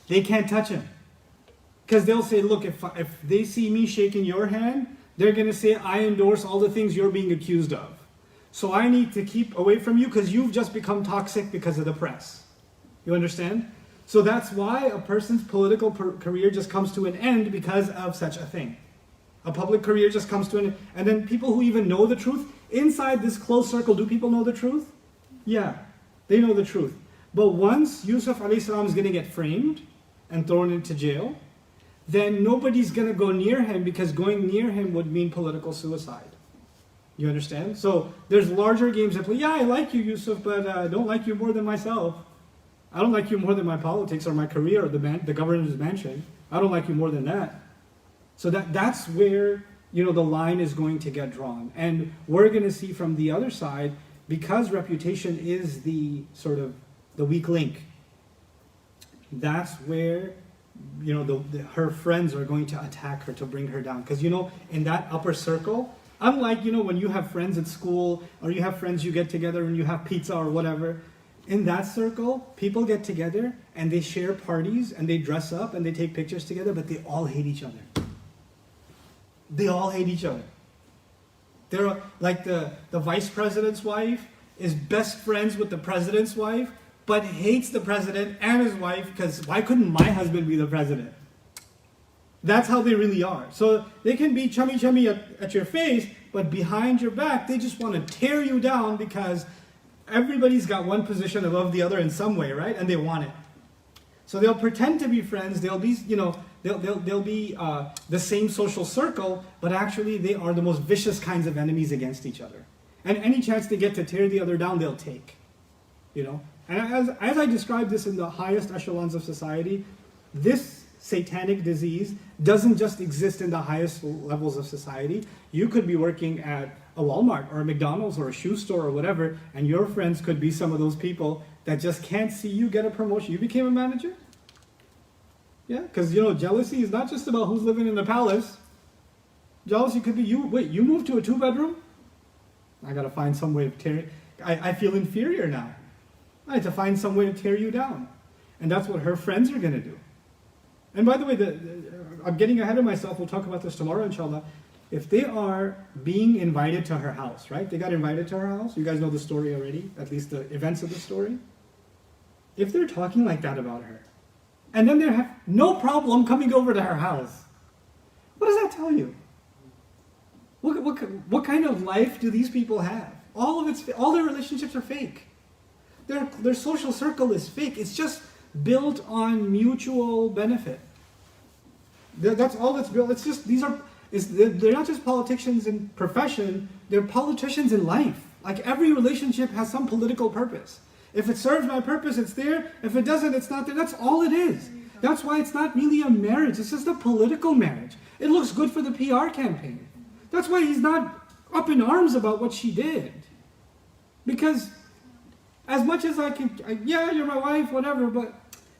They can't touch him. Because they'll say, look, if they see me shaking your hand, they're going to say, I endorse all the things you're being accused of. So I need to keep away from you because you've just become toxic because of the press. You understand? So that's why a person's political career just comes to an end because of such a thing. A public career just comes to an end. And then people who even know the truth, inside this close circle, do people know the truth? Yeah, they know the truth. But once Yusuf alayhi salam is going to get framed and thrown into jail, then nobody's going to go near him because going near him would mean political suicide. You understand? So there's larger games that play. Yeah, I like you, Yusuf, but I don't like you more than myself. I don't like you more than my politics or my career or the governor's mansion. I don't like you more than that. So that's where, you know, the line is going to get drawn. And we're going to see from the other side, because reputation is the sort of the weak link, that's where, you know, her friends are going to attack her to bring her down. Because, you know, in that upper circle, unlike, you know, when you have friends at school or you have friends you get together and you have pizza or whatever, in that circle, people get together and they share parties and they dress up and they take pictures together, but they all hate each other. They all hate each other. They're like the vice president's wife is best friends with the president's wife, but hates the president and his wife because why couldn't my husband be the president? That's how they really are. So they can be chummy at your face, but behind your back, they just want to tear you down because everybody's got one position above the other in some way, right? And they want it. So they'll pretend to be friends. They'll be, you know, they'll be the same social circle, but actually they are the most vicious kinds of enemies against each other. And any chance they get to tear the other down, they'll take. You know? And as I described this in the highest echelons of society, this satanic disease doesn't just exist in the highest levels of society. You could be working at a Walmart or a McDonald's or a shoe store or whatever, and your friends could be some of those people that just can't see you get a promotion. You became a manager? Yeah, because, you know, jealousy is not just about who's living in the palace. Jealousy could be you. Wait, you moved to a 2-bedroom? I got to find some way of tearing. I feel inferior now. I have to find some way to tear you down. And that's what her friends are going to do. And by the way, I'm getting ahead of myself. We'll talk about this tomorrow, inshallah. If they are being invited to her house, right? They got invited to her house. You guys know the story already, at least the events of the story. If they're talking like that about her, and then they have no problem coming over to her house, what does that tell you? What kind of life do these people have? All their relationships are fake. Their social circle is fake. It's just built on mutual benefit. That's all that's built. It's just they're not just politicians in profession. They're politicians in life. Like every relationship has some political purpose. If it serves my purpose, it's there. If it doesn't, it's not there. That's all it is. That's why it's not really a marriage. It's just a political marriage. It looks good for the PR campaign. That's why he's not up in arms about what she did. Because as much as I can, yeah, you're my wife, whatever, but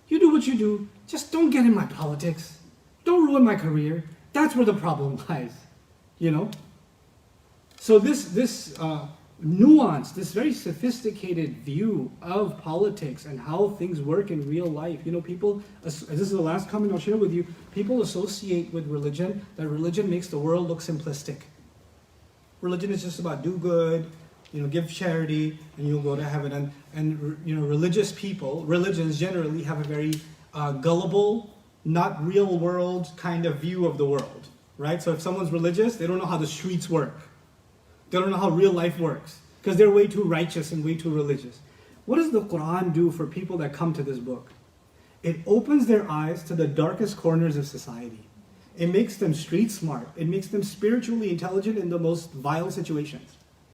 you do what you do. Just don't get in my politics. Don't ruin my career. That's where the problem lies, you know? So this nuance, this very sophisticated view of politics and how things work in real life. You know, people, this is the last comment I'll share with you, people associate with religion that religion makes the world look simplistic. Religion is just about do good, you know, give charity, and you'll go to heaven. And you know, religious people, religions generally have a very gullible, not real world kind of view of the world, right? So if someone's religious, they don't know how the streets work. They don't know how real life works because they're way too righteous and way too religious. What does the Quran do for people that come to this book? It opens their eyes to the darkest corners of society. It makes them street smart. It makes them spiritually intelligent in the most vile situations.